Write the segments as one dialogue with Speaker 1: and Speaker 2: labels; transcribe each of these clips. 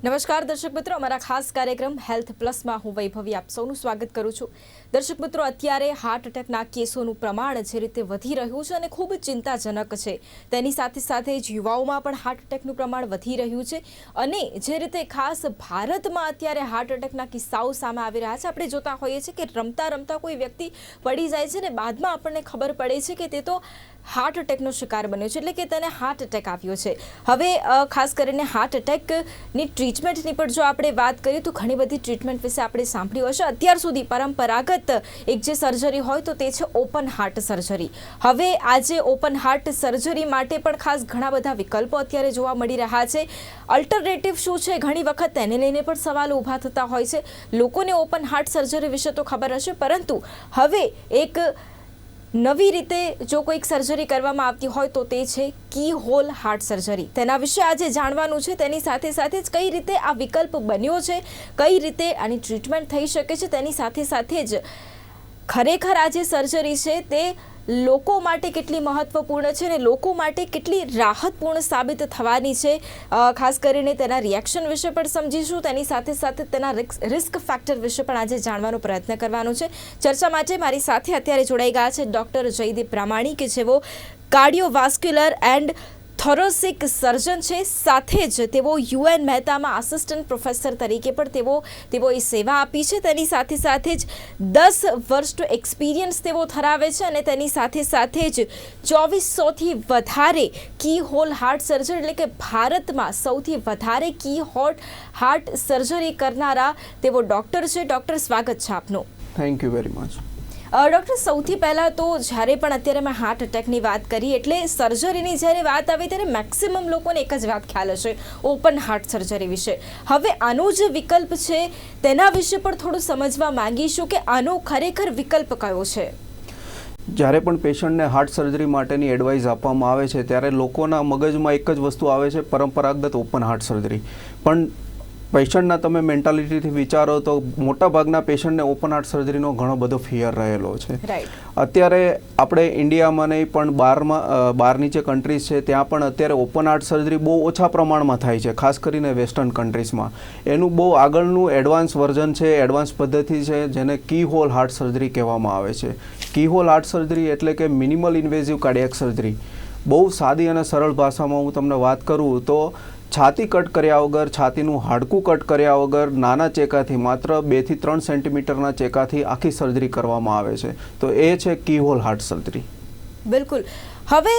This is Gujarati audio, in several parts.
Speaker 1: નમસ્કાર દર્શક મિત્રો, અમારા ખાસ કાર્યક્રમ હેલ્થ પ્લસમાં હું વૈભવી આપ સૌનું સ્વાગત કરું છું। દર્શક મિત્રો, અત્યારે હાર્ટ એટેકના કેસોનું પ્રમાણ જે રીતે વધી રહ્યું છે અને ખૂબ ચિંતાજનક છે, તેની સાથે સાથે જ યુવાઓમાં પણ હાર્ટ એટેકનું પ્રમાણ વધી રહ્યું છે અને જે રીતે ખાસ ભારતમાં અત્યારે હાર્ટ એટેકના કિસ્સાઓ સામે આવી રહ્યા છે। આપણે જોતા હોઈએ છીએ કે રમતા રમતા કોઈ વ્યક્તિ પડી જાય છે ને બાદમાં આપણને ખબર પડે છે કે તે તો હાર્ટ એટેકનો શિકાર બન્યો છે, એટલે કે તેને હાર્ટ એટેક આવ્યો છે। હવે ખાસ કરીને હાર્ટ એટેકની ટ્રીટમેન્ટની પણ જો આપણે વાત કરીએ તો ઘણી બધી ટ્રીટમેન્ટ વિશે આપણે સાંભળ્યું હશે। અત્યાર સુધી પરંપરાગત એક જે સર્જરી હોય તો તે છે ઓપન હાર્ટ સર્જરી। હવે આજે ઓપન હાર્ટ સર્જરી માટે પણ ખાસ ઘણા બધા વિકલ્પો અત્યારે જોવા મળી રહ્યા છે। અલ્ટરનેટિવ શું છે, ઘણી વખત તેને લઈને પણ સવાલો ઊભા થતા હોય છે। લોકોને ઓપન હાર્ટ સર્જરી વિશે તો ખબર હશે, પરંતુ હવે એક નવી રીતે જો કોઈક સર્જરી કરવામાં આવતી હોય તો તે છે કી હોલ હાર્ટ સર્જરી। તેના વિશે આજે જાણવાનું છે। તેની સાથે સાથે જ કઈ રીતે આ વિકલ્પ બન્યો છે, કઈ રીતે આની ટ્રીટમેન્ટ થઈ શકે છે, તેની સાથે સાથે જ ખરેખર આ જે સર્જરી છે તે લોકો માટે કેટલી મહત્વપૂર્ણ છે અને લોકો માટે કેટલી રાહતપૂર્ણ સાબિત થવાની છે, ખાસ કરીને તેના રિએક્શન વિશે પણ સમજીશું। તેની સાથે સાથે તેના રિસ્ક ફેક્ટર વિશે પણ આજે જાણવાનો પ્રયત્ન કરવાનો છે। ચર્ચા માટે મારી સાથે અત્યારે જોડાઈ ગયા છે ડૉક્ટર જયદીપ પ્રામાણિક, કે જેઓ કાર્ડિયોવાસ્ક્યુલર એન્ડ થોરેસિક સર્જન છે, સાથે જ તેઓ UN મહેતામાં આસિસ્ટન્ટ પ્રોફેસર તરીકે પણ તેઓએ સેવા આપી છે। તેની સાથે સાથે જ 10 વર્ષનો એક્સપિરિયન્સ તેઓ ધરાવે છે અને તેની સાથે સાથે જ 2400થી વધારે કી હોલ હાર્ટ સર્જન, એટલે કે ભારતમાં સૌથી વધારે કી હોલ હાર્ટ સર્જરી કરનારા તેઓ ડૉક્ટર છે। ડૉક્ટર, સ્વાગત છે આપનું।
Speaker 2: Thank you very much.
Speaker 1: Doctor, સૌથી પહેલાં તો જ્યારે પણ અત્યારે મેં હાર્ટ એટેકની વાત કરી એટલે સર્જરીની જ્યારે વાત આવી ત્યારે મેક્સિમમ લોકોને એક જ વાત ખ્યાલ હશે, ઓપન હાર્ટ સર્જરી વિશે। હવે આનો જે વિકલ્પ છે તેના વિશે પણ થોડું સમજવા માંગીશું કે આનો ખરેખર વિકલ્પ કયો છે।
Speaker 2: જ્યારે પણ પેશન્ટને હાર્ટ સર્જરી માટેની એડવાઇસ આપવામાં આવે છે ત્યારે લોકોના મગજમાં એક જ વસ્તુ આવે છે, પરંપરાગત ઓપન હાર્ટ સર્જરી। પણ પેશન્ટના તમે મેન્ટાલિટીથી વિચારો તો મોટાભાગના પેશન્ટને ઓપન હાર્ટ સર્જરીનો ઘણો બધો ફિયર રહેલો છે। અત્યારે આપણે ઇન્ડિયામાં નહીં પણ બહારની જે કન્ટ્રીઝ છે ત્યાં પણ અત્યારે ઓપન હાર્ટ સર્જરી બહુ ઓછા પ્રમાણમાં થાય છે, ખાસ કરીને વેસ્ટર્ન કન્ટ્રીઝમાં। એનું બહુ આગળનું એડવાન્સ વર્ઝન છે, એડવાન્સ પદ્ધતિ છે, જેને કી હોલ હાર્ટ સર્જરી કહેવામાં આવે છે। કી હોલ હાર્ટ સર્જરી એટલે કે મિનિમલ ઇન્વેઝિવ કાર્ડિયાક સર્જરી। બહુ સાદી અને સરળ ભાષામાં હું તમને વાત કરું તો છાતી કટ કર્યા વગર, છાતીનું હાડકું કટ કર્યા વગર, નાના ચેકાથી માત્ર 2 થી 3 સેન્ટીમીટરના ચેકાથી આખી સર્જરી કરવામાં આવે છે, તો એ છે કી હોલ હાર્ટ સર્જરી।
Speaker 1: બિલકુલ। હવે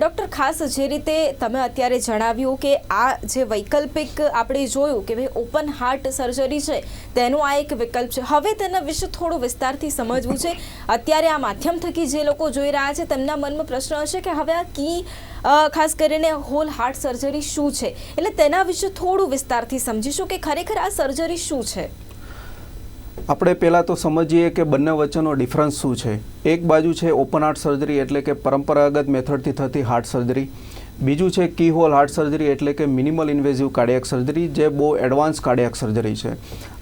Speaker 1: ડૉક્ટર, ખાસ જે રીતે તમે અત્યારે જણાવ્યું કે આ જે વૈકલ્પિક આપણે જોયું કે ભાઈ ઓપન હાર્ટ સર્જરી છે તેનો આ એક વિકલ્પ છે, હવે તેના વિશે થોડું વિસ્તારથી સમજવું છે। અત્યારે આ માધ્યમ થકી જે લોકો જોઈ રહ્યા છે તેમના મનમાં પ્રશ્ન હશે કે હવે આ ખાસ કરીને હોલ હાર્ટ સર્જરી શું છે, એટલે તેના વિશે થોડું વિસ્તારથી સમજીશું કે ખરેખર આ સર્જરી શું છે।
Speaker 2: આપણે પહેલાં તો સમજીએ કે બંને વચ્ચેનો ડિફરન્સ શું છે। એક બાજુ છે ઓપન હાર્ટ સર્જરી એટલે કે પરંપરાગત મેથડથી થતી હાર્ટ સર્જરી, બીજું છે કી હોલ હાર્ટ સર્જરી એટલે કે મિનિમલ ઇન્વેઝિવ કાર્ડિયાક સર્જરી, જે બહુ એડવાન્સ કાર્ડિયાક સર્જરી છે।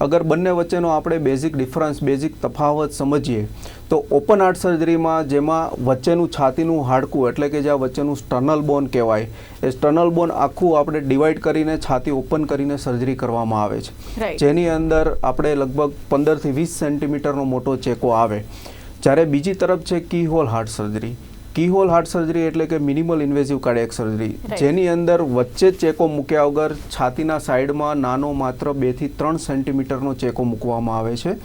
Speaker 2: અગર બંને વચ્ચેનો આપણે બેઝિક ડિફરન્સ, બેઝિક તફાવત સમજીએ તો ઓપન હાર્ટ સર્જરીમાં જેમાં વચ્ચેનું છાતીનું હાડકું એટલે કે જ્યાં વચ્ચેનું સ્ટર્નલ બોન કહેવાય, એ સ્ટર્નલ બોન આખું આપણે ડિવાઈડ કરીને છાતી ઓપન કરીને સર્જરી કરવામાં આવે છે, જેની અંદર આપણે લગભગ 15 થી 20 સેન્ટીમીટરનો મોટો ચેકો આવે। જ્યારે બીજી તરફ છે કી હોલ હાર્ટ સર્જરી। કી હોલ હાર્ટ સર્જરી એટલે કે મિનિમલ ઇન્વેઝિવ કાર્ડિયાક સર્જરી, જેની અંદર વચ્ચે ચેકો મૂક્યા વગર છાતીના સાઈડમાં નાનો માત્ર 2 થી 3 સેન્ટીમીટરનો ચેકો મૂકવામાં આવે છે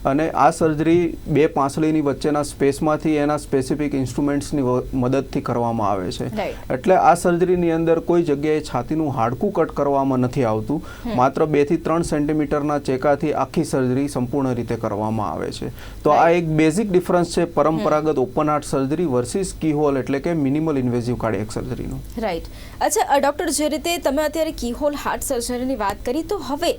Speaker 2: અને આ સર્જરી બે પાંસળીની વચ્ચેના સ્પેસમાંથી એના સ્પેસિફિક ઇન્સ્ટ્રુમેન્ટ્સની મદદથી કરવામાં આવે છે। એટલે આ સર્જરીની અંદર કોઈ જગ્યાએ છાતીનું હાડકું કટ કરવામાં નથી આવતું, માત્ર 2 થી 3 સેન્ટીમીટરના ચેકાથી આખી સર્જરી સંપૂર્ણ રીતે કરવામાં આવે છે। તો આ એક બેઝિક ડિફરન્સ છે પરંપરાગત ઓપન હાર્ટ સર્જરી વર્સિસ કી હોલ એટલે કે મિનિમલ ઇન્વેઝિવ કાર્ડિયાક સર્જરીનો।
Speaker 1: રાઈટ। અચ્છા ડૉક્ટર, જે રીતે તમે અત્યારે કી હોલ હાર્ટ સર્જરીની વાત કરી, તો હવે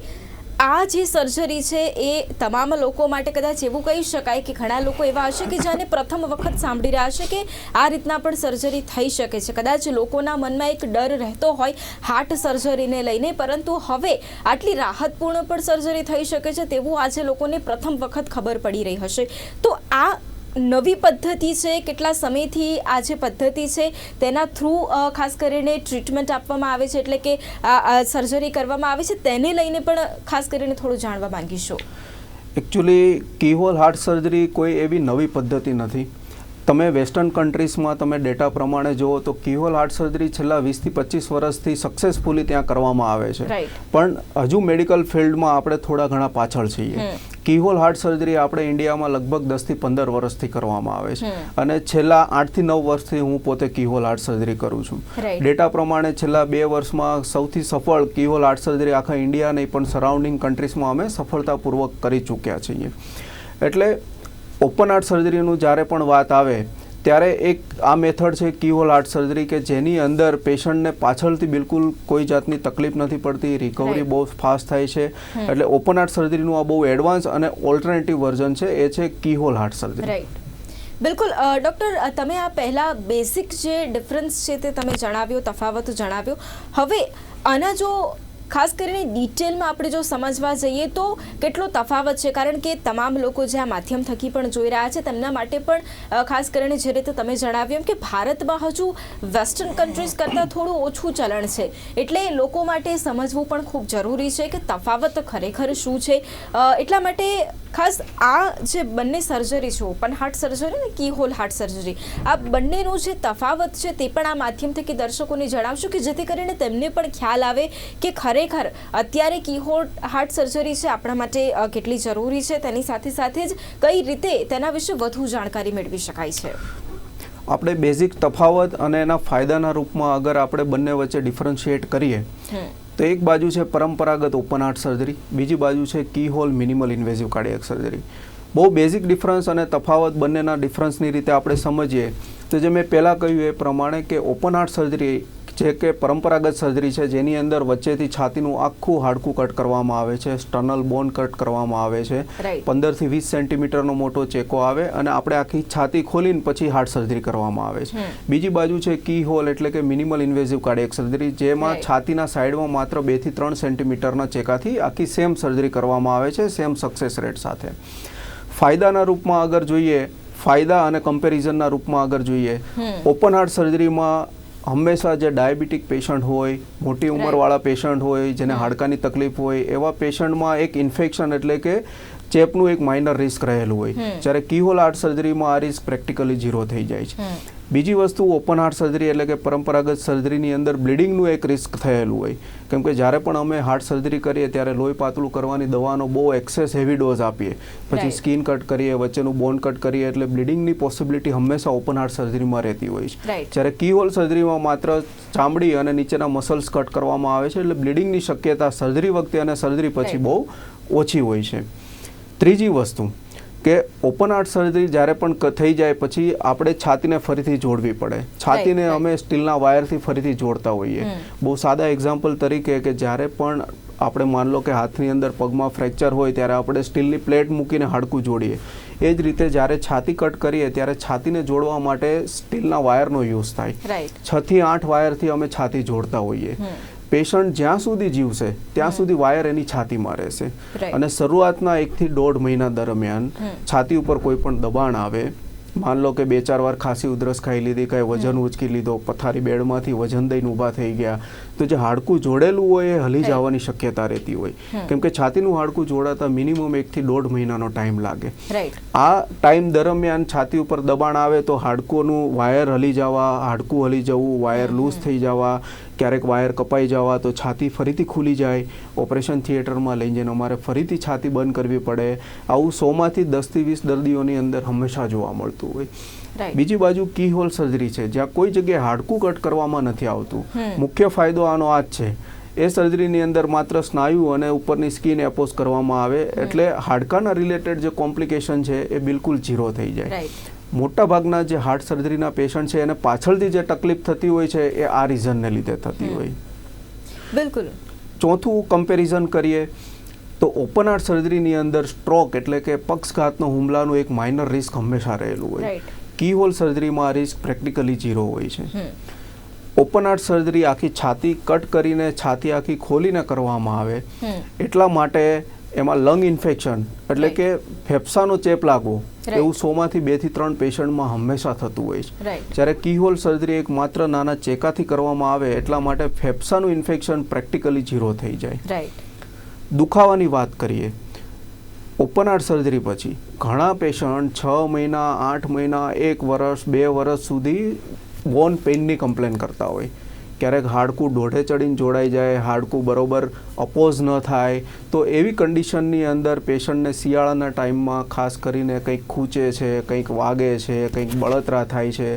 Speaker 1: આ જે સર્જરી છે એ તમામ લોકો માટે કદાચ એવું કહી શકાય કે ઘણા લોકો એવા હશે કે જેને પ્રથમ વખત સાંભળી રહ્યા છે કે આ રીતના પણ સર્જરી થઈ શકે છે। કદાચ લોકોના મનમાં એક ડર રહેતો હોય હાર્ટ સર્જરીને લઈને, પરંતુ હવે આટલી રાહતપૂર્ણ પણ સર્જરી થઈ શકે છે તેવું આજે લોકોને પ્રથમ વખત ખબર પડી રહી હશે। તો આ નવી પદ્ધતિ છે, કેટલા સમયથી આ જે પદ્ધતિ છે તેના થ્રુ ખાસ કરીને ટ્રીટમેન્ટ આપવામાં આવે છે, એટલે કે સર્જરી કરવામાં આવે છે, તેને લઈને પણ ખાસ કરીને થોડું જાણવા માંગીશું.
Speaker 2: એકચ્યુઅલી કીહોલ હાર્ટ સર્જરી કોઈ એવી નવી પદ્ધતિ નથી. તમે વેસ્ટર્ન કન્ટ્રીઝમાં તમે ડેટા પ્રમાણે જુઓ તો કીહોલ હાર્ટ સર્જરી છેલ્લા 20 થી 25 વર્ષથી સક્સેસફુલી ત્યાં કરવામાં આવે છે. પણ હજુ મેડિકલ ફિલ્ડમાં આપણે થોડા ઘણા પાછળ છીએ. કીહોલ હાર્ટ સર્જરી આપણે ઇન્ડિયામાં લગભગ 10 થી 15 વર્ષથી કરવામાં આવે છે અને છેલ્લા 8 થી 9 વર્ષથી હું પોતે કીહોલ હાર્ટ સર્જરી કરું છું. ડેટા પ્રમાણે છેલ્લા 2 વર્ષમાં સૌથી સફળ કીહોલ હાર્ટ સર્જરી આખા ઇન્ડિયા નહીં પણ સરાઉન્ડિંગ કન્ટ્રીઝમાં અમે સફળતાપૂર્વક કરી ચૂક્યા છીએ. એટલે ઓપન હાર્ટ સર્જરીનું જ્યારે પણ વાત આવે ત્યારે એક આ મેથડ છે કીહોલ હાર્ટ સર્જરી કે જેની અંદર પેશન્ટને પાછળથી બિલકુલ કોઈ જાતની તકલીફ નથી પડતી, રિકવરી બહુ ફાસ્ટ થાય છે. એટલે ઓપન હાર્ટ સર્જરીનું આ બહુ એડવાન્સ અને ઓલ્ટરનેટિવ વર્ઝન છે, એ છે કીહોલ હાર્ટ સર્જરી.
Speaker 1: બિલકુલ ડૉક્ટર, તમે આ પહેલાં બેઝિક જે ડિફરન્સ છે તે તમે જણાવ્યો, તફાવત જણાવ્યો. હવે આના જો ખાસ કરીને ડિટેલમાં આપણે જો સમજવા જઈએ તો કેટલો તફાવત છે, કારણ કે તમામ લોકો જે આ માધ્યમ થકી પણ જોઈ રહ્યા છે તેમના માટે પણ ખાસ કરીને જે રીતે તમે જણાવ્યું એમ કે ભારતમાં હજુ વેસ્ટર્ન કન્ટ્રીઝ કરતાં થોડું ઓછું ચલણ છે, એટલે લોકો માટે સમજવું પણ ખૂબ જરૂરી છે કે તફાવત ખરેખર શું છે. એટલા માટે ખાસ આ જે બંને સર્જરી છે, ઓપન હાર્ટ સર્જરી અને કીહોલ હાર્ટ સર્જરી, આ બંનેનો જે તફાવત છે તે પણ આ માધ્યમ થકી દર્શકોને જણાવશું કે જેથી કરીને તેમને પણ ખ્યાલ આવે કે ખરેખર અત્યારે કીહોલ હાર્ટ સર્જરી છે આપણા માટે કેટલી જરૂરી છે, તેની સાથે સાથે જ કઈ રીતે તેના વિશે વધુ જાણકારી મેળવી શકાય છે.
Speaker 2: આપણે બેઝિક તફાવત અને એના ફાયદાના રૂપમાં અગર આપણે બંને વચ્ચે ડિફરન્શિએટ કરીએ તો એક બાજુ છે પરંપરાગત ઓપન હાર્ટ સર્જરી, બીજી બાજુ છે કીહોલ મિનિમલ ઇન્વેઝિવ કાર્ડિયાક સર્જરી. બહુ બેઝિક ડિફરન્સ અને તફાવત બંનેના ડિફરન્સની રીતે આપણે સમજીએ તો જે મેં પહેલાં કહ્યું એ પ્રમાણે કે ઓપન હાર્ટ સર્જરી જે કે પરંપરાગત સર્જરી છે જેની અંદર વચ્ચેથી છાતીનું આખું હાડકું કટ કરવામાં આવે છે, સ્ટર્નલ બોન કટ કરવામાં આવે છે, 15 થી 20 સેન્ટીમીટરનો મોટો ચેકો આવે અને આપણે આખી છાતી ખોલીને પછી હાર્ટ સર્જરી કરવામાં આવે છે. બીજી બાજુ છે કીહોલ એટલે કે મિનિમલ ઇન્વેઝિવ કાર્ડિયાક સર્જરી, જેમાં છાતીના સાઈડમાં માત્ર 2 થી 3 સેન્ટીમીટરના ચેકાથી આખી સેમ સર્જરી કરવામાં આવે છે, સેમ સક્સેસ રેટ સાથે. ફાયદાના રૂપમાં અગર જોઈએ, ફાયદા અને કમ્પેરિઝનના રૂપમાં અગર જોઈએ, ઓપન હાર્ટ સર્જરીમાં હંમેશા જે ડાયાબિટીક પેશન્ટ હોય, મોટી ઉંમરવાળા પેશન્ટ હોય, જેને હાડકાની તકલીફ હોય, એવા પેશન્ટમાં એક ઇન્ફેક્શન એટલે કે ચેપનું એક માઇનર રિસ્ક રહેલું હોય, જ્યારે કીહોલ હાર્ટ સર્જરીમાં આ રિસ્ક પ્રેક્ટિકલી ઝીરો થઈ જાય છે. બીજી વસ્તુ, ઓપન હાર્ટ સર્જરી એટલે કે પરંપરાગત સર્જરીની અંદર બ્લીડિંગનું એક રિસ્ક થયેલું હોય, કેમ કે જ્યારે પણ અમે હાર્ટ સર્જરી કરીએ ત્યારે લોહી પાતળું કરવાની દવાનો બહુ એક્સેસ હેવી ડોઝ આપીએ, પછી સ્કિન કટ કરીએ, વચ્ચેનું બોન કટ કરીએ, એટલે બ્લીડિંગની પોસિબિલિટી હંમેશા ઓપન હાર્ટ સર્જરીમાં રહેતી હોય છે. જ્યારે કીહોલ સર્જરીમાં માત્ર ચામડી અને નીચેના મસલ્સ કટ કરવામાં આવે છે, એટલે બ્લીડિંગની શક્યતા સર્જરી વખતે અને સર્જરી પછી બહુ ઓછી હોય છે. ત્રીજી વસ્તુ કે ઓપન હાર્ટ સર્જરી જ્યારે પણ થઈ જાય પછી આપણે છાતીને ફરીથી જોડવી પડે. છાતીને અમે સ્ટીલના વાયરથી ફરીથી જોડતા હોઈએ. બહુ સાદા એક્ઝામ્પલ તરીકે કે જ્યારે પણ આપણે માન લો કે હાથની અંદર પગમાં ફ્રેક્ચર હોય ત્યારે આપણે સ્ટીલની પ્લેટ મૂકીને હાડકું જોડીએ. એ જ રીતે જ્યારે છાતી કટ કરીએ ત્યારે છાતીને જોડવા માટે સ્ટીલના વાયરનો યુઝ થાય. 6 થી 8 વાયરથી અમે છાતી જોડતા હોઈએ. પેશન્ટ જ્યાં સુધી જીવશે ત્યાં સુધી વાયર એની છાતીમાં રહેશે અને શરૂઆતના 1 થી 1.5 મહિના દરમિયાન છાતી ઉપર કોઈ પણ દબાણ આવે, માન લો કે 2-4 વાર ખાંસી ઉધરસ ખાઈ લીધી, કાંઈ વજન ઉચકી લીધો, પથારી બેડમાંથી વજન દઈને ઊભા થઈ ગયા, તો જે હાડકું જોડેલું હોય એ હલી જવાની શક્યતા રહેતી હોય, કેમ કે છાતીનું હાડકું જોડાતા મિનિમમ 1 થી 1.5 મહિનાનો ટાઈમ લાગે. આ ટાઈમ દરમિયાન છાતી ઉપર દબાણ આવે તો હાડકોનું વાયર હલી જવા, હાડકું હલી જવું, વાયર લૂઝ થઈ જવા, ક્યારેક વાયર કપાઈ જવા, તો છાતી ફરીથી ખુલી જાય, ઓપરેશન થિયેટરમાં લઈ જઈને અમારે ફરીથી છાતી બંધ કરવી પડે. આવું 100માંથી 10 થી 20 દર્દીઓની અંદર હંમેશા જોવા મળતું હોય. બીજી બાજુ કીહોલ સર્જરી છે જ્યાં કોઈ જગ્યાએ હાડકું કટ કરવામાં નથી આવતું. મુખ્ય ફાયદો આનો આ જ છે. એ સર્જરીની અંદર માત્ર સ્નાયુ અને ઉપરની સ્કિન એપોઝ કરવામાં આવે, એટલે હાડકાના રિલેટેડ જે કોમ્પ્લિકેશન છે એ બિલકુલ ઝીરો થઈ જાય. મોટા ભાગના જે હાર્ટ સર્જરીના પેશન્ટ છે એને પાછળથી જે તકલીફ થતી હોય છે એ આ રીઝનને લીધે થતી હોય.
Speaker 1: બિલકુલ.
Speaker 2: ચોથું કમ્પેરિઝન કરીએ તો ઓપન હાર્ટ સર્જરીની અંદર સ્ટ્રોક એટલે કે પક્ષઘાતનો હુમલાનું એક માઇનર રિસ્ક હંમેશા રહેલું હોય. કીહોલ સર્જરીમાં આ રિસ્ક પ્રેક્ટિકલી ઝીરો હોય છે. ઓપન હાર્ટ સર્જરી આખી છાતી કટ કરીને છાતી આખી ખોલીને કરવામાં આવે, એટલા માટે એમાં લંગ ઇન્ફેક્શન એટલે કે ફેફસાનો ચેપ લાગવો એવું 100માંથી 2 થી 3 પેશન્ટમાં હંમેશા થતું હોય છે.
Speaker 1: રાઈટ.
Speaker 2: જ્યારે કીહોલ સર્જરી એક માત્ર નાના ચેકાથી કરવામાં આવે એટલા માટે ફેફસાનું ઇન્ફેક્શન પ્રેક્ટિકલી 0 થઈ જાય.
Speaker 1: રાઈટ.
Speaker 2: દુખાવાની વાત કરીએ, ઓપન હાર્ટ સર્જરી પછી ઘણા પેશન્ટ 6 મહિના, 8 મહિના, 1 વર્ષ, 2 વર્ષ સુધી બોન પેઇનની કમ્પ્લેન કરતા હોય. ક્યારેક હાડકું દોઢે ચડીને જોડાઈ જાય, હાડકું બરોબર અપોઝ ન થાય, તો એવી કન્ડિશનની અંદર પેશન્ટને શિયાળાના ટાઈમમાં ખાસ કરીને કંઈક ખૂંચે છે, કંઈક વાગે છે, કંઈક બળતરા થાય છે.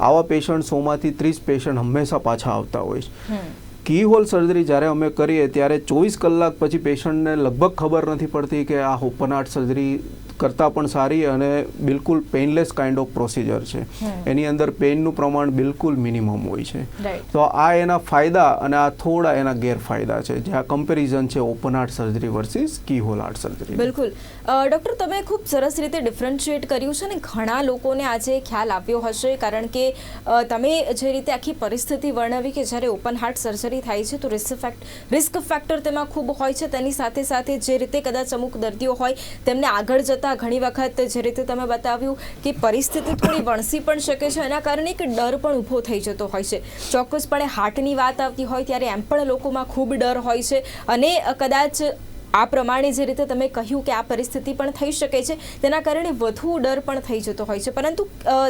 Speaker 2: આવા પેશન્ટ 100માંથી 30 પેશન્ટ હંમેશા પાછા આવતા હોય છે. કીહોલ સર્જરી જ્યારે અમે કરીએ ત્યારે 24 કલાક પછી પેશન્ટને લગભગ ખબર નથી પડતી કે આ ઓપન હાર્ટ સર્જરી કરતાં પણ સારી અને બિલકુલ પેઇનલેસ કાઇન્ડ ઓફ પ્રોસિજર છે. એની અંદર પેઇનનું પ્રમાણ બિલકુલ મિનિમમ હોય છે. તો આ એના ફાયદા અને આ થોડા એના ગેરફાયદા છે, જે આ કમ્પેરિઝન છે open heart surgery versus keyhole heart surgery.
Speaker 1: બિલકુલ. ડૉક્ટર, તમે ખૂબ સરસ રીતે ડિફરન્શિએટ કર્યું છે ને ઘણા લોકોને આજે ખ્યાલ આવ્યો હશે, કારણ કે તમે જે રીતે આખી પરિસ્થિતિ વર્ણવી કે જ્યારે ઓપન હાર્ટ સર્જરી થાય છે તો રિસ્ક ફેક્ટર તેમાં ખૂબ હોય છે. તેની સાથે સાથે જે રીતે કદાચ અમુક દર્દીઓ હોય તેમને આગળ જતાં ઘણી વખત જે રીતે તમે બતાવ્યું કે પરિસ્થિતિ થોડી વણસી પણ શકે છે, એના કારણે એક ડર પણ ઊભો થઈ જતો હોય છે. ચોક્કસપણે હાર્ટની વાત આવતી હોય ત્યારે એમ પણ લોકોમાં ખૂબ ડર હોય છે અને કદાચ આ પ્રમાણે જે રીતે તમે કહ્યું કે આ પરિસ્થિતિ પણ થઈ શકે છે, તેના કારણે વધુ ડર પણ થઈ જતો હોય છે. પરંતુ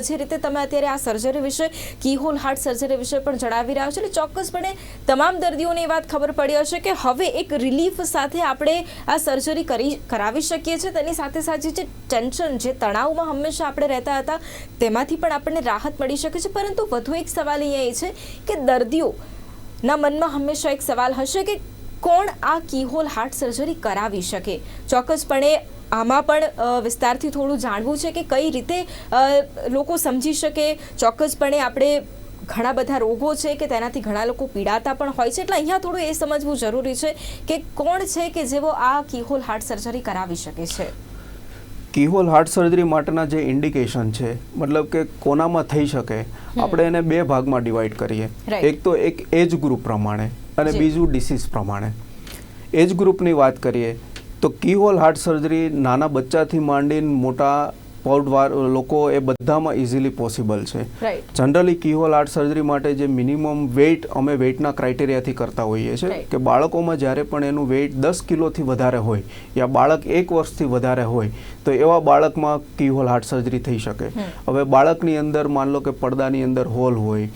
Speaker 1: જે રીતે તમે અત્યારે આ સર્જરી વિશે, કીહોલ હાર્ટ સર્જરી વિશે પણ જણાવી રહ્યા છો, એટલે ચોક્કસપણે તમામ દર્દીઓને એ વાત ખબર પડી હશે કે હવે એક રિલીફ સાથે આપણે આ સર્જરી કરાવી શકીએ છીએ. તેની સાથે સાથે જે ટેન્શન, જે તણાવમાં હંમેશા આપણે રહેતા હતા, તેમાંથી પણ આપણને રાહત મળી શકે છે. પરંતુ વધુ એક સવાલ અહીંયા એ છે કે દર્દીઓના મનમાં હંમેશા એક સવાલ હશે કે કોણ આ કીહોલ હાર્ટ સર્જરી કરાવી શકે. ચોક્કસપણે આમાં પણ વિસ્તારથી થોડું જાણવું છે કે કઈ રીતે લોકો સમજી શકે. ચોક્કસપણે આપણે ઘણા બધા રોગો છે કે તેનાથી ઘણા લોકો પીડાતા પણ હોય છે, એટલે અહીંયા થોડું એ સમજવું જરૂરી છે કે કોણ છે કે જેઓ આ કીહોલ હાર્ટ સર્જરી કરાવી શકે છે.
Speaker 2: કીહોલ હાર્ટ સર્જરી માટેના જે ઇન્ડિકેશન છે, મતલબ કે કોનામાં થઈ શકે, આપણે એને 2 ભાગમાં ડિવાઈડ કરીએ. એક તો એક એજ ગ્રુપ પ્રમાણે અને બીજું ડિસીઝ પ્રમાણે. એજ ગ્રુપની વાત કરીએ તો કીહોલ હાર્ટ સર્જરી નાના બચ્ચાથી માંડીને મોટા લોકો એ બધામાં ઇઝીલી પોસિબલ છે. જનરલી કીહોલ હાર્ટ સર્જરી માટે જે મિનિમમ વેઇટ અમે વેઇટના ક્રાઇટેરિયાથી કરતા હોઈએ છીએ કે બાળકોમાં જ્યારે પણ એનું વેઇટ 10 કિલોથી વધારે હોય યા બાળક 1 વર્ષથી વધારે હોય તો એવા બાળકમાં કીહોલ હાર્ટ સર્જરી થઈ શકે. હવે બાળકની અંદર માન લો કે પડદાની અંદર હોલ હોય,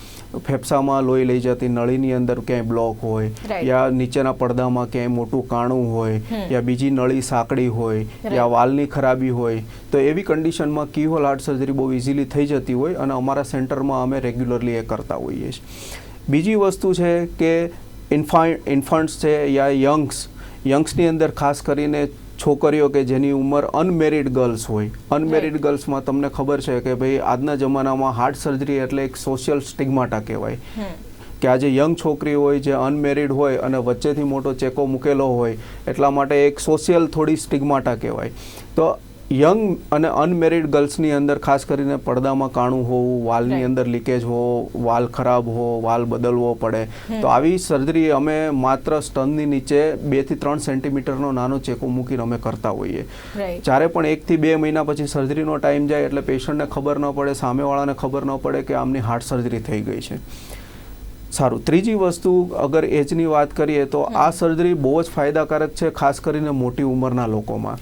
Speaker 2: ફેફસામાં લોહી લઈ જતી નળીની અંદર ક્યાંય બ્લોક હોય, યા નીચેના પડદામાં ક્યાંય મોટું કાણું હોય, યા બીજી નળી સાંકડી હોય, યા વાલની ખરાબી હોય, તો એવી કન્ડિશનમાં કીહોલ હાર્ટ સર્જરી બહુ ઇઝીલી થઈ જતી હોય અને અમારા સેન્ટરમાં અમે રેગ્યુલરલી એ કરતા હોઈએ છીએ. બીજી વસ્તુ છે કે ઇન્ફન્ટ્સ છે યા યંગ્સની અંદર ખાસ કરીને છોકરીઓ કે જેની ઉંમર અનમેરિડ ગર્લ્સ હોય. અનમેરિડ ગર્લ્સમાં તમને ખબર છે કે ભાઈ આજના જમાનામાં હાર્ટ સર્જરી એટલે એક સોશિયલ સ્ટિગ્માટા કહેવાય કે આજે યંગ છોકરી હોય જે અનમેરિડ હોય અને વચ્ચેથી મોટો ચેકો મૂકેલો હોય, એટલા માટે એક સોશિયલ થોડી સ્ટિગ્માટા કહેવાય. તો યંગ અને અનમેરિડ ગર્લ્સની અંદર ખાસ કરીને પડદામાં કાણું હોવું, વાલની અંદર લીકેજ હોવો, વાલ ખરાબ હોવો, વાલ બદલવો પડે, તો આવી સર્જરી અમે માત્ર સ્તનની નીચે 2 થી 3 સેન્ટીમીટરનો નાનો ચેકો મૂકીને અમે કરતા હોઈએ. જ્યારે પણ 1 થી 2 મહિના પછી સર્જરીનો ટાઈમ જાય એટલે પેશન્ટને ખબર ન પડે, સામેવાળાને ખબર ન પડે કે આમની હાર્ટ સર્જરી થઈ ગઈ છે. સારું. ત્રીજી વસ્તુ, અગર એજની વાત કરીએ તો આ સર્જરી બહુ જ ફાયદાકારક છે, ખાસ કરીને મોટી ઉંમરના લોકોમાં.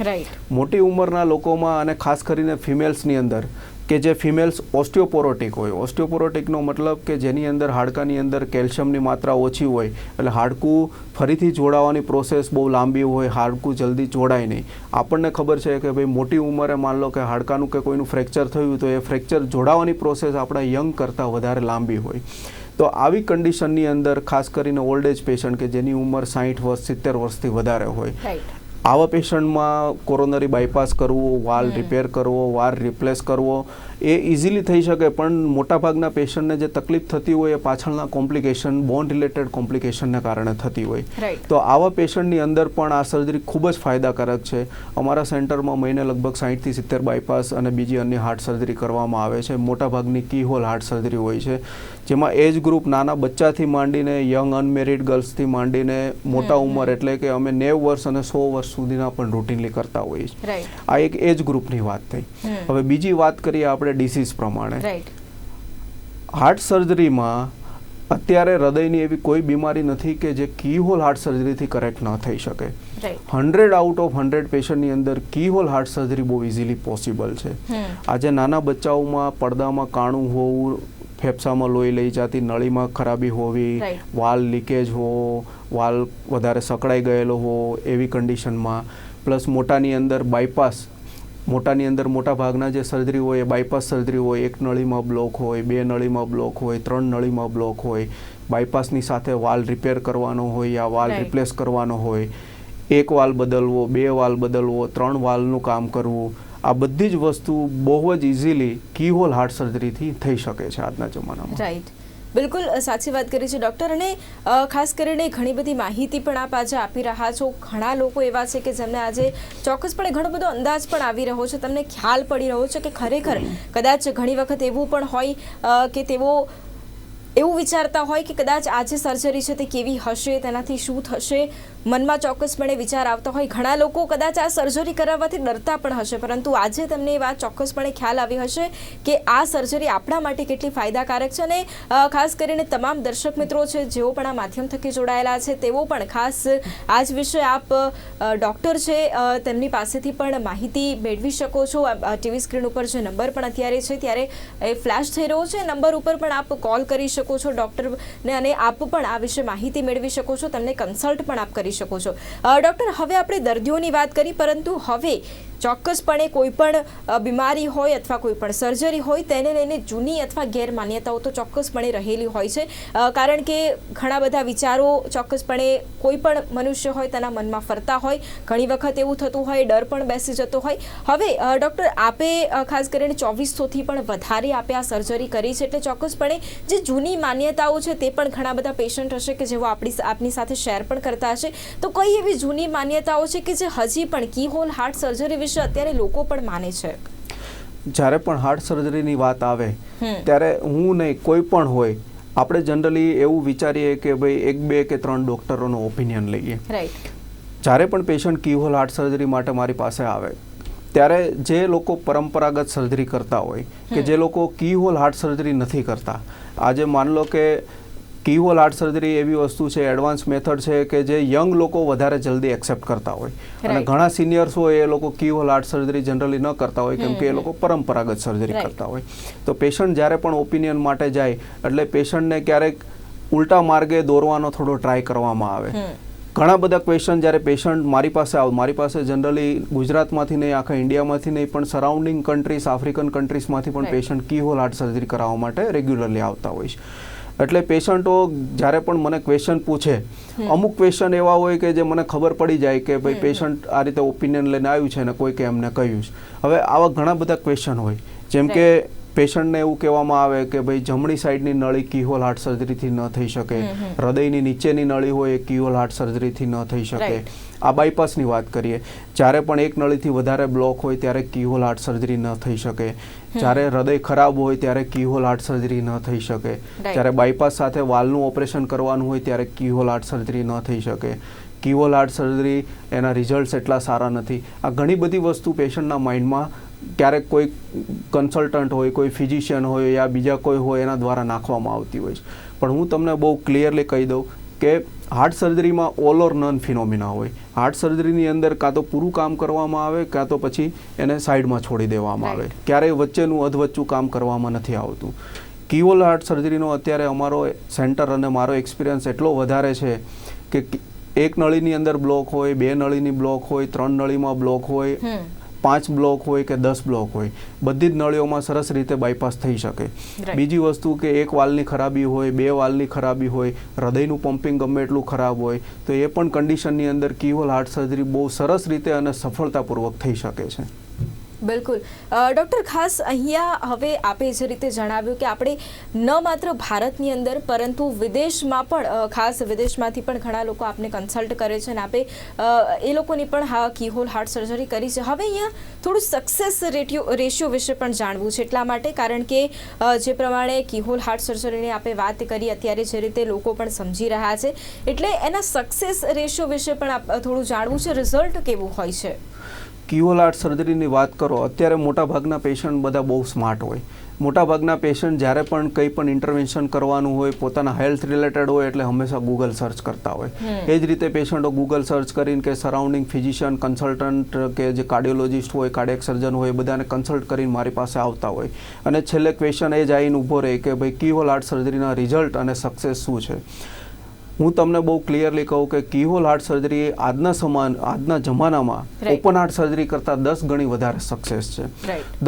Speaker 2: મોટી ઉંમરના લોકોમાં અને ખાસ કરીને ફિમેલ્સની અંદર કે જે ફિમેલ્સ ઓસ્ટિયોપોરોટિક હોય. ઓસ્ટિયોપોરોટિકનો મતલબ કે જેની અંદર હાડકાની અંદર કેલ્શિયમની માત્રા ઓછી હોય, એટલે હાડકું ફરીથી જોડાવાની પ્રોસેસ બહુ લાંબી હોય, હાડકું જલ્દી જોડાય નહીં. આપણને ખબર છે કે ભાઈ મોટી ઉંમરે માન લો કે હાડકાનું કે કોઈનું ફ્રેક્ચર થયું તો એ ફ્રેક્ચર જોડાવાની પ્રોસેસ આપણા યંગ કરતાં વધારે લાંબી હોય. તો આવી કન્ડિશનની અંદર ખાસ કરીને ઓલ્ડ એજ પેશન્ટ કે જેની ઉંમર 60 વર્ષ 70 વર્ષથી વધારે હોય, આવા પેશન્ટમાં કોરોનરી બાયપાસ કરવું, વાલ રિપેર કરવો, વાલ રિપ્લેસ કરવો એ ઇઝીલી થઈ શકે. પણ મોટાભાગના પેશન્ટને જે તકલીફ થતી હોય એ પાછળના કોમ્પ્લિકેશન, બોન રિલેટેડ કોમ્પ્લિકેશનને કારણે થતી હોય. તો આવા પેશન્ટની અંદર પણ આ સર્જરી ખૂબ જ ફાયદાકારક છે. અમારા સેન્ટરમાં મહિને લગભગ 60 થી 70 બાયપાસ અને બીજી અન્ય હાર્ટ સર્જરી કરવામાં આવે છે. મોટાભાગની કીહોલ હાર્ટ સર્જરી હોય છે, જેમાં એજ ગ્રુપ નાના બચ્ચાથી માંડીને યંગ અનમેરિડ ગર્લ્સથી માંડીને મોટા ઉંમર એટલે કે અમે 90 વર્ષ અને 100 વર્ષ સુધીના પણ રૂટીનલી કરતા હોઈએ છીએ. આ એક એજ ગ્રુપની વાત થઈ. હવે બીજી વાત કરીએ આપણે ડિસીઝ પ્રમાણે. હાર્ટ સર્જરીમાં અત્યારે હૃદયની એવી કોઈ બીમારી નથી કે જે કીહોલ હાર્ટ સર્જરીથી કરેક્ટ ન થઈ શકે. 100 આઉટ ઓફ 100 પેશન્ટની અંદર કીહોલ હાર્ટ સર્જરી બહુ ઇઝીલી પોસિબલ છે. આજે નાના બચ્ચાઓમાં પડદામાં કાણું હોવું, ફેફસામાં લોહી લઈ જતી, નળીમાં ખરાબી હોવી, વાલ લીકેજ હોવો, વાલ વધારે સકળાઈ ગયેલો હોવો એવી કન્ડિશનમાં, પ્લસ મોટાની અંદર બાયપાસ, મોટાની અંદર મોટા ભાગના જે સર્જરી હોય એ બાયપાસ સર્જરી હોય, એક નળીમાં બ્લોક હોય, 2 નળીમાં બ્લોક હોય, 3 નળીમાં બ્લોક હોય, બાયપાસની સાથે વાલ રિપેર કરવાનો હોય યા વાલ રિપ્લેસ કરવાનો હોય, એક વાલ બદલવો, 2 વાલ બદલવો, 3 વાલનું કામ કરવું, આ બધી જ વસ્તુ બહુ જ ઇઝીલી કીહોલ હાર્ટ સર્જરીથી થઈ શકે છે આજના જમાનામાં.
Speaker 1: રાઈટ, બિલકુલ સાચી વાત કરી છે ડૉક્ટર. અને ખાસ કરીને ઘણી બધી માહિતી પણ આપ આજે આપી રહ્યા છો. ઘણા લોકો એવા છે કે જેમને આજે ચોક્કસપણે ઘણો બધો અંદાજ પણ આવી રહ્યો છે, તમને ખ્યાલ પડી રહ્યો છે કે ખરેખર કદાચ ઘણી વખત એવું પણ હોય કે તેઓ એવું વિચારતા હોય કે કદાચ આજે સર્જરી છે તે કેવી હશે, તેનાથી શું થશે, મનમાં ચોક્કસપણે વિચાર આવતા હોય. ઘણા લોકો કદાચ આ સર્જરી કરાવવાથી ડરતા પણ હશે, પરંતુ આજે તેમને એ વાત ચોક્કસપણે ખ્યાલ આવી હશે કે આ સર્જરી આપણા માટે કેટલી ફાયદાકારક છે. અને ખાસ કરીને તમામ દર્શક મિત્રો છે જેઓ પણ આ માધ્યમ થકી જોડાયેલા છે તેઓ પણ ખાસ આ જ વિશે આપ ડૉક્ટર છે તેમની પાસેથી પણ માહિતી મેળવી શકો છો. ટીવી સ્ક્રીન ઉપર જે નંબર પણ અત્યારે છે ત્યારે એ ફ્લેશ થઈ રહ્યો છે, નંબર ઉપર પણ આપ કોલ કરી શકો છો ડૉક્ટરને અને આપ પણ આ વિશે માહિતી મેળવી શકો છો, તમને કન્સલ્ટ પણ આપ કરી શકો છો. ડૉક્ટર, હવે આપણે દર્દીઓની વાત કરી, પરંતુ હવે ચોક્કસપણે કોઈ પણ બીમારી હોય અથવા કોઈ પણ સર્જરી હોય તેને લઈને જૂની અથવા ગેરમાન્યતાઓ તો ચોક્કસપણે રહેલી હોય છે, કારણ કે ઘણા બધા વિચારો ચોક્કસપણે કોઈ પણ મનુષ્ય હોય તેના મનમાં ફરતા હોય. ઘણી વખત એવું થતું હોય, ડર પણ બેસી જતો હોય. હવે ડૉક્ટર, આપે ખાસ કરીને 2400થી પણ વધારે આપે આ સર્જરી કરી છે, એટલે ચોક્કસપણે જે જૂની માન્યતાઓ છે તે પણ ઘણા બધા પેશન્ટ હશે કે જેઓ આપની સાથે શેર પણ કરતા હશે. તો કઈ એવી જૂની માન્યતાઓ છે કે જે હજી પણ કીહોલ હાર્ટ સર્જરી અત્યારે લોકો પણ માને છે?
Speaker 2: જ્યારે પણ હાર્ટ સર્જરીની વાત આવે ત્યારે હું નહીં, કોઈ પણ હોય, આપણે જનરલી એવું વિચારીએ કે ભાઈ 1, 2 કે 3 ડૉક્ટરોનો ઓપિનિયન લઈએ. જ્યારે પણ પેશન્ટ કીહોલ હાર્ટ સર્જરી માટે મારી પાસે આવે ત્યારે જે લોકો પરંપરાગત સર્જરી કરતા હોય કે જે લોકો કીહોલ હાર્ટ સર્જરી નથી કરતા, આજે માન લો કે કીહોલ હાર્ટ સર્જરી એવી વસ્તુ છે, એડવાન્સ મેથડ છે કે જે યંગ લોકો વધારે જલ્દી એક્સેપ્ટ કરતા હોય, અને ઘણા સિનિયર્સ હોય એ લોકો કીહોલ હાર્ટ સર્જરી જનરલી ન કરતા હોય કેમ કે એ લોકો પરંપરાગત સર્જરી કરતા હોય. તો પેશન્ટ જ્યારે પણ ઓપિનિયન માટે જાય એટલે પેશન્ટને ક્યારેક ઉલટા માર્ગે દોરવાનો થોડો ટ્રાય કરવામાં આવે. ઘણા બધા ક્વેશ્ચન જ્યારે પેશન્ટ મારી પાસે આવે, મારી પાસે જનરલી ગુજરાતમાંથી નહીં, આખા ઇન્ડિયામાંથી નહીં, પણ સરાઉન્ડિંગ કન્ટ્રીઝ, આફ્રિકન કન્ટ્રીઝમાંથી પણ પેશન્ટ કીહોલ હાર્ટ સર્જરી કરાવવા માટે રેગ્યુલરલી આવતા હોય છે. એટલે પેશન્ટો જ્યારે પણ મને ક્વેશ્ચન પૂછે, અમુક ક્વેશ્ચન એવા હોય કે જે મને ખબર પડી જાય કે ભાઈ પેશન્ટ આ રીતે ઓપિનિયન લઈને આવ્યું છે અને કોઈકે એમને કહ્યું છે. હવે આવા ઘણા બધા ક્વેશ્ચન હોય, જેમ કે પેશન્ટને એવું કહેવામાં આવે કે ભાઈ જમણી સાઈડની નળી કીહોલ હાર્ટ સર્જરીથી ન થઈ શકે, હૃદયની નીચેની નળી હોય એ કીહોલ હાર્ટ સર્જરીથી ન થઈ શકે. આ બાયપાસની વાત કરીએ, જ્યારે પણ એક નળીથી વધારે બ્લોક હોય ત્યારે કીહોલ હાર્ટ સર્જરી ન થઈ શકે, જ્યારે હૃદય ખરાબ હોય ત્યારે કીહોલ હાર્ટ સર્જરી ન થઈ શકે, જ્યારે બાયપાસ સાથે વાલનું ઓપરેશન કરવાનું હોય ત્યારે કીહોલ હાર્ટ સર્જરી ન થઈ શકે, કીહોલ હાર્ટ સર્જરી એના રિઝલ્ટ્સ એટલા સારા નથી. આ ઘણી બધી વસ્તુ પેશન્ટના માઇન્ડમાં ક્યારેક કોઈ કન્સલ્ટન્ટ હોય, કોઈ ફિઝિશિયન હોય યા બીજા કોઈ હોય એના દ્વારા નાખવામાં આવતી હોય છે. પણ હું તમને બહુ ક્લિયરલી કહી દઉં કે હાર્ટ સર્જરીમાં ઓલ ઓર નન ફિનોમિના હોય. હાર્ટ સર્જરીની અંદર કાં તો પૂરું કામ કરવામાં આવે કાં તો પછી એને સાઈડમાં છોડી દેવામાં આવે, ક્યારેય વચ્ચેનું અધવચ્ચું કામ કરવામાં નથી આવતું. કીહોલ હાર્ટ સર્જરીનો અત્યારે અમારો સેન્ટર અને મારો એક્સપિરિયન્સ એટલો વધારે છે કે એક નળીની અંદર બ્લોક હોય, 2 નળીની બ્લોક હોય, 3 નળીમાં બ્લોક હોય, 5 બ્લોક હોય કે 10 બ્લોક હોય, બધી જ નળીઓમાં સરસ રીતે બાયપાસ થઈ શકે. બીજી વસ્તુ કે એક વાલ્વની ખરાબી હોય, 2 વાલ્વની ખરાબી હોય, હૃદયનું પમ્પિંગ ગમે એટલું ખરાબ હોય તો એ પણ કન્ડિશનની અંદર કીહોલ હાર્ટ સર્જરી બહુ સરસ રીતે અને સફળતાપૂર્વક થઈ શકે છે.
Speaker 1: બિલકુલ ડૉક્ટર, ખાસ અહીંયા હવે આપે જે રીતે જણાવ્યું કે આપણે ન માત્ર ભારતની અંદર પરંતુ વિદેશમાં પણ, ખાસ વિદેશમાંથી પણ ઘણા લોકો આપને કન્સલ્ટ કરે છે અને આપે એ લોકોની પણ કીહોલ હાર્ટ સર્જરી કરી છે. હવે અહીંયા થોડું સક્સેસ રેશિયો વિશે પણ જાણવું છે, એટલા માટે કારણ કે જે પ્રમાણે કીહોલ હાર્ટ સર્જરીની આપણે વાત કરી, અત્યારે જે રીતે લોકો પણ સમજી રહ્યા છે, એટલે એના સક્સેસ રેશિયો વિશે પણ થોડું જાણવું છે. રિઝલ્ટ કેવું હોય છે?
Speaker 2: કીહોલ હાર્ટ સર્જરીની વાત કરો, અત્યારે મોટાભાગના પેશન્ટ બધા બહુ સ્માર્ટ હોય. મોટાભાગના પેશન્ટ જ્યારે પણ કંઈ પણ ઇન્ટરવેન્શન કરવાનું હોય, પોતાના હેલ્થ રિલેટેડ હોય, એટલે હંમેશા ગૂગલ સર્ચ કરતા હોય. એ જ રીતે પેશન્ટો ગૂગલ સર્ચ કરીને કે સરાઉન્ડિંગ ફિઝિશિયન, કન્સલ્ટન્ટ કે જે કાર્ડિયોલોજિસ્ટ હોય, કાર્ડિયક સર્જન હોય, બધાને કન્સલ્ટ કરીને મારી પાસે આવતા હોય. અને છેલ્લે ક્વેશ્ચન એ જ આવીને ઊભો રહે કે ભાઈ કીહોલ હાર્ટ સર્જરીના રિઝલ્ટ અને સક્સેસ શું છે. હું તમને બહુ ક્લિયરલી કહું કે કીહોલ હાર્ટ સર્જરી આજના જમાનામાં ઓપન હાર્ટ સર્જરી કરતાં 10 ગણી વધારે સક્સેસ છે,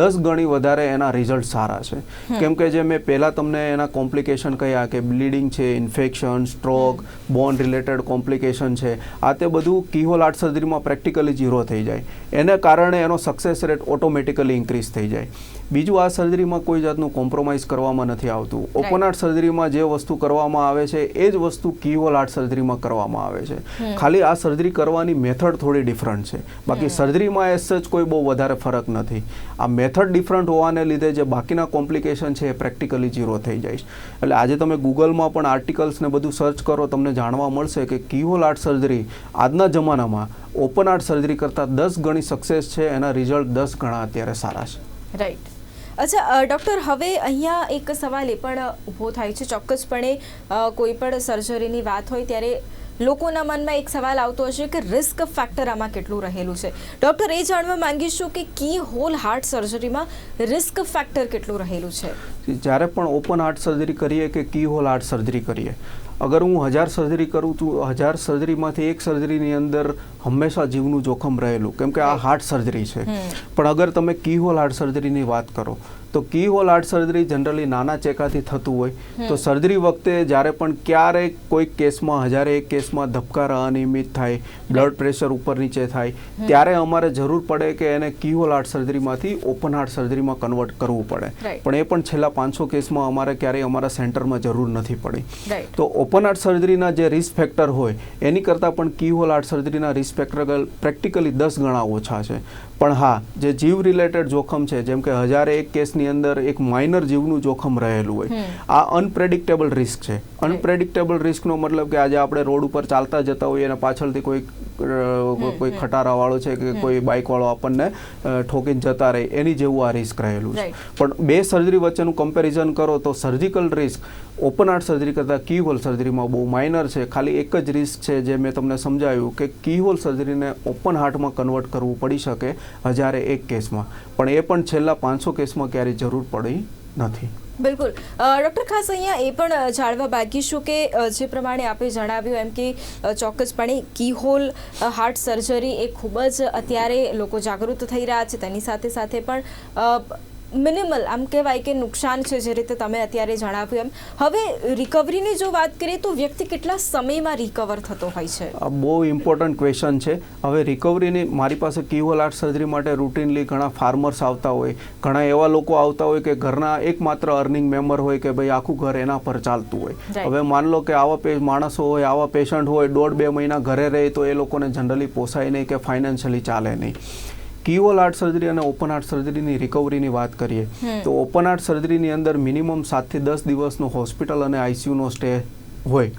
Speaker 2: 10 ગણી વધારે એના રિઝલ્ટ સારા છે. કેમ કે જે મેં પહેલાં તમને એના કોમ્પ્લિકેશન કહ્યા કે બ્લીડિંગ છે, ઇન્ફેક્શન, સ્ટ્રોક, બોન રિલેટેડ કોમ્પ્લિકેશન છે, આ તે બધું કીહોલ હાર્ટ સર્જરીમાં પ્રેક્ટિકલી 0 થઈ જાય. એને કારણે એનો સક્સેસ રેટ ઓટોમેટિકલી ઇન્ક્રીઝ થઈ જાય. બીજું, આ સર્જરીમાં કોઈ જાતનું કોમ્પ્રોમાઇઝ કરવામાં નથી આવતું. ઓપન હાર્ટ સર્જરીમાં જે વસ્તુ કરવામાં આવે છે એ જ વસ્તુ કીહોલ હાર્ટ સર્જરીમાં કરવામાં આવે છે. ખાલી આ સર્જરી કરવાની મેથડ થોડી ડિફરન્ટ છે, બાકી સર્જરીમાં એઝ સચ કોઈ બહુ વધારે ફરક નથી. આ મેથડ ડિફરન્ટ હોવાને લીધે જે બાકીના કોમ્પ્લિકેશન છે એ પ્રેક્ટિકલી 0 થઈ જાય છે. એટલે આજે તમે ગૂગલમાં પણ આર્ટિકલ્સ ને બધું સર્ચ કરો, તમને જાણવા મળશે કે કીહોલ હાર્ટ સર્જરી આજના જમાનામાં ઓપન હાર્ટ સર્જરી કરતાં 10 ગણી સક્સેસ છે, એના રિઝલ્ટ 10 ગણા અત્યારે સારા છે.
Speaker 1: રાઈટ. અચ્છા ડૉક્ટર, હવે અહીંયા એક સવાલ એ પણ ઊભો થાય છે. ચોક્કસપણે કોઈ પણ સર્જરીની વાત હોય ત્યારે લોકોના મનમાં એક સવાલ આવતો હશે કે રિસ્ક ફેક્ટર આમાં કેટલું રહેલું છે. ડૉક્ટર, એ જાણવા માંગીશું કે કીહોલ હાર્ટ સર્જરીમાં રિસ્ક ફેક્ટર કેટલું રહેલું છે?
Speaker 2: જ્યારે પણ ઓપન હાર્ટ સર્જરી કરીએ કે કીહોલ હાર્ટ સર્જરી કરીએ, અગર હું 1000 સર્જરી કરું છું, 1000 સર્જરીમાંથી એક સર્જરીની અંદર હંમેશા જીવનું જોખમ રહેલું, કેમ કે આ હાર્ટ સર્જરી છે. પણ અગર તમે કીહોલ હાર્ટ સર્જરીની વાત કરો તો કીહોલ હાર્ટ સર્જરી જનરલી નાના ચેકાથી થતું હોય. તો સર્જરી વખતે જ્યારે પણ ક્યારેક કોઈક કેસમાં 1001 કેસમાં ધબકારા અનિયમિત થાય, બ્લડ પ્રેશર ઉપર નીચે થાય, ત્યારે અમારે જરૂર પડે કે એને કીહોલ હાર્ટ સર્જરીમાંથી ઓપન હાર્ટ સર્જરીમાં કન્વર્ટ કરવું પડે. પણ એ પણ છેલ્લા 500 કેસમાં અમારે ક્યારેય અમારા સેન્ટરમાં જરૂર નથી પડી. તો ઓપન હાર્ટ સર્જરીના જે રિસ્ક ફેક્ટર હોય એની કરતાં પણ કીહોલ હાર્ટ સર્જરીના રિસ્ક ફેક્ટર પ્રેક્ટિકલી 10 ગણા ઓછા છે. પણ હા, જે જીવ રિલેટેડ જોખમ છે, જેમ કે 1001 કેસની અંદર એક માઇનર જીવનું જોખમ રહેલું હોય, આ અનપ્રેડિક્ટેબલ રિસ્ક છે. અનપ્રેડિક્ટેબલ રિસ્કનો મતલબ કે આજે આપણે રોડ ઉપર ચાલતા જતા હોઈએ અને પાછળથી કોઈ ખટારાવાળો છે કે કોઈ બાઇકવાળો આપણને ઠોકીને જતા રહે, એની જેવું આ રિસ્ક રહેલું છે. પણ બે સર્જરી વચ્ચેનું કમ્પેરિઝન કરો તો surgical risk open heart surgery કરતાં કીહોલ સર્જરીમાં બહુ માઇનર છે. ખાલી એક જ રિસ્ક છે જે મેં તમને સમજાવ્યું કે કીહોલ સર્જરીને ઓપન હાર્ટમાં કન્વર્ટ કરવું પડી શકે 1001 કેસમાં, પણ એ પણ છેલ્લા 500 કેસમાં ક્યારેય જરૂર પડી નથી.
Speaker 1: બિલકુલ ડૉક્ટર, ખાસ અહીંયા એ પણ જાણવા માંગીશું કે જે પ્રમાણે આપે જણાવ્યું એમ કે ચોક્કસપણે કીહોલ હાર્ટ સર્જરી એ ખૂબ જ અત્યારે લોકો જાગૃત થઈ રહ્યા છે, તેની સાથે સાથે પણ મિનિમલ આમ કહેવાય કે નુકસાન છે, જે રીતે તમે અત્યારે જણાવ્યું એમ. હવે રિકવરીની જો વાત કરીએ તો વ્યક્તિ કેટલા સમયમાં રિકવર થતો હોય છે?
Speaker 2: આ બહુ ઇમ્પોર્ટન્ટ ક્વેશ્ચન છે. હવે રિકવરીની મારી પાસે કીહોલ હાર્ટ સર્જરી માટે રૂટીનલી ઘણા ફાર્મર્સ આવતા હોય, ઘણા એવા લોકો આવતા હોય કે ઘરના એકમાત્ર અર્નિંગ મેમ્બર હોય કે ભાઈ આખું ઘર એના પર ચાલતું હોય. હવે માન લો કે આવા માણસો હોય, આવા પેશન્ટ હોય, 1.5-2 મહિના ઘરે રહે તો એ લોકોને જનરલી પોસાય નહીં કે ફાઇનાન્શિયલી ચાલે નહીં. કીહોલ હાર્ટ સર્જરી અને ઓપન હાર્ટ સર્જરીની રિકવરીની વાત કરીએ તો ઓપન હાર્ટ સર્જરીની અંદર મિનિમમ 7 થી 10 દિવસનો હોસ્પિટલ અને આઈસીયુનો સ્ટે હોય,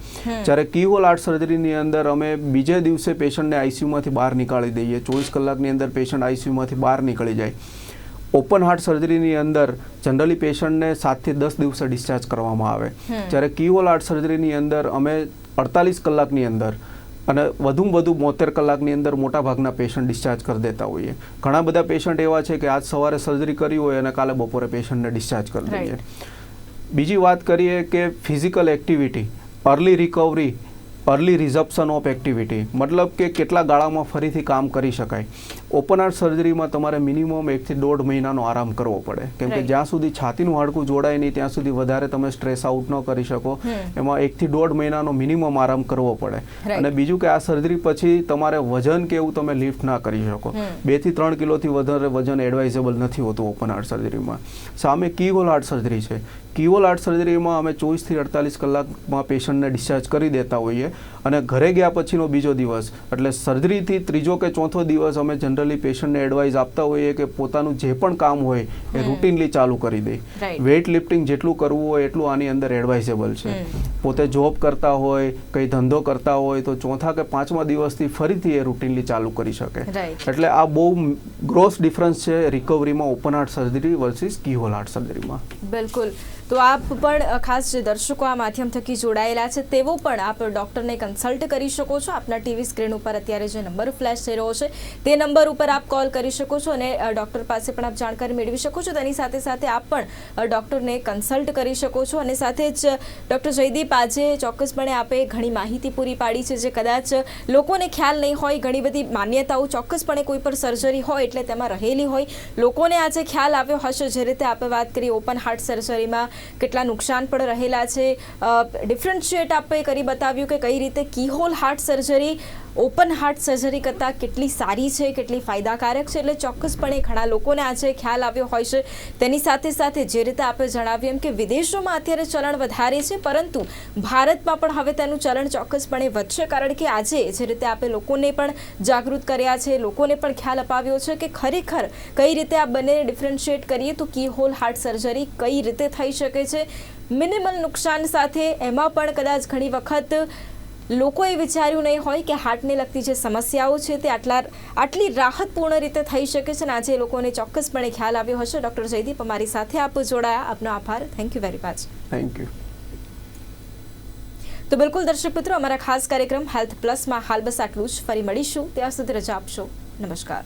Speaker 2: જ્યારે કીહોલ હાર્ટ સર્જરીની અંદર અમે બીજે દિવસે પેશન્ટને આઈસીયુમાંથી બહાર નીકાળી દઈએ. 24 કલાકની અંદર પેશન્ટ આઈસીયુમાંથી બહાર નીકળી જાય. ઓપન હાર્ટ સર્જરીની અંદર જનરલી પેશન્ટને 7 થી 10 દિવસે ડિસ્ચાર્જ કરવામાં આવે, જ્યારે કીહોલ હાર્ટ સર્જરીની અંદર અમે 48 કલાકની અંદર અને વધુમાં વધુ 72 કલાકની અંદર મોટાભાગના પેશન્ટ ડિસ્ચાર્જ કરી દેતા હોઈએ. ઘણા બધા પેશન્ટ એવા છે કે આજ સવારે સર્જરી કરી હોય અને કાલે બપોરે પેશન્ટને ડિસ્ચાર્જ કરી દઈએ. બીજી વાત કરીએ કે physical activity, early recovery, early resumption of activity, મતલબ કે કેટલા ગાળામાં ફરીથી કામ કરી શકાય. ઓપન હાર્ટ સર્જરીમાં તમારે મિનિમમ 1 થી 1.5 મહિનાનો આરામ કરવો પડે, કેમ કે
Speaker 1: Right.
Speaker 2: જ્યાં સુધી છાતીનું હાડકું જોડાય નહીં ત્યાં સુધી વધારે તમે સ્ટ્રેસ આઉટ ન કરી શકો. એમાં 1 થી 1.5 મહિનાનો મિનિમમ આરામ કરવો પડે.
Speaker 1: Right.
Speaker 2: અને બીજું કે આ સર્જરી પછી તમારે વજન કે એવું તમે લિફ્ટ ના કરી શકો. 2 થી 3 કિલોથી વધારે વજન એડવાઇઝેબલ નથી હોતું ઓપન હાર્ટ સર્જરીમાં. સામે કીહોલ હાર્ટ સર્જરી છે. કીહોલ હાર્ટ સર્જરીમાં અમે 24 થી 48 કલાકમાં પેશન્ટને ડિસ્ચાર્જ કરી દેતા હોઈએ અને ઘરે ગયા પછીનો બીજો દિવસ એટલે સર્જરીથી ત્રીજો કે ચોથો દિવસ અમે જનરલી પેશન્ટને એડવાઇસ આપતા હોઈએ કે પોતાનું જે પણ કામ હોય એ રૂટીનલી ચાલુ કરી દે.
Speaker 1: Right.
Speaker 2: વેઇટ લિફ્ટિંગ જેટલું કરવું હોય એટલું આની અંદર એડવાઇઝેબલ છે. પોતે જોબ કરતા હોય, કંઈ ધંધો કરતા હોય તો ચોથા કે પાંચમા દિવસથી ફરીથી એ રૂટીનલી ચાલુ કરી શકે.
Speaker 1: Right.
Speaker 2: એટલે આ બહુ ગ્રોસ ડિફરન્સ છે રિકવરીમાં open heart surgery versus keyhole heart સર્જરીમાં.
Speaker 1: બિલકુલ. તો આપ પણ ખાસ જે દર્શકો આ માધ્યમ થકી જોડાયેલા છે તેઓ પણ આપ ડૉક્ટરને કન્સલ્ટ કરી શકો છો. આપના ટીવી સ્ક્રીન ઉપર અત્યારે જે નંબર ફ્લેશ થઈ રહ્યો છે તે નંબર ઉપર આપ કોલ કરી શકો છો અને ડૉક્ટર પાસે પણ આપ જાણકારી મેળવી શકો છો. તેની સાથે સાથે આપ પણ ડૉક્ટરને કન્સલ્ટ કરી શકો છો. અને સાથે જ ડૉક્ટર જયદીપ, આજે ચોક્કસપણે આપે ઘણી માહિતી પૂરી પાડી છે જે કદાચ લોકોને ખ્યાલ નહીં હોય. ઘણી બધી માન્યતાઓ ચોક્કસપણે કોઈ પર સર્જરી હોય એટલે તેમાં રહેલી હોય. લોકોને આજે ખ્યાલ આવ્યો હશે. જે રીતે આપણે વાત કરી ઓપન હાર્ટ સર્જરીમાં કેટલા નુકસાન પણ રહેલા છે, ડિફરન્શિએટ આપણે કરી બતાવ્યું કે કઈ રીતે keyhole heart surgery open heart surgery કરતાં કેટલી સારી છે, કેટલી ફાયદાકારક છે. એટલે ચોક્કસપણે ઘણા લોકોને આજે ખ્યાલ આવ્યો હોય છે. તેની સાથે સાથે જે રીતે આપણે જણાવ્યું એમ કે વિદેશોમાં અત્યારે ચલણ વધારે છે, પરંતુ ભારતમાં પણ હવે તેનું ચલણ ચોક્કસપણે વધશે. કારણ કે આજે જે રીતે આપણે લોકોને પણ જાગૃત કર્યા છે, લોકોને પણ ખ્યાલ અપાવ્યો છે કે ખરેખર કઈ રીતે આ બંનેને ડિફરન્શિએટ કરીએ તો કીહોલ હાર્ટ સર્જરી કઈ રીતે થઈ શકે છે મિનિમલ નુકસાન સાથે. એમાં પણ કદાચ ઘણી વખત લોકોએ વિચાર્યું નહીં હોય કે હાર્ટને લગતી જે સમસ્યાઓ છે તે આટલી રાહતપૂર્ણ રીતે થઈ શકે છે. અને આજે લોકોને ચોક્કસપણે ખ્યાલ આવ્યો હશે. ડૉક્ટર જયદીપ, અમારી સાથે આપ જોડાયા, આપનો આભાર. Thank you very much.
Speaker 2: Thank you.
Speaker 1: તો બિલકુલ દર્શક મિત્રો, અમારા ખાસ કાર્યક્રમ હેલ્થ પ્લસમાં હાલ બસ આટલું જ. ફરી મળીશું, ત્યાં સુધી રજા આપશો. નમસ્કાર.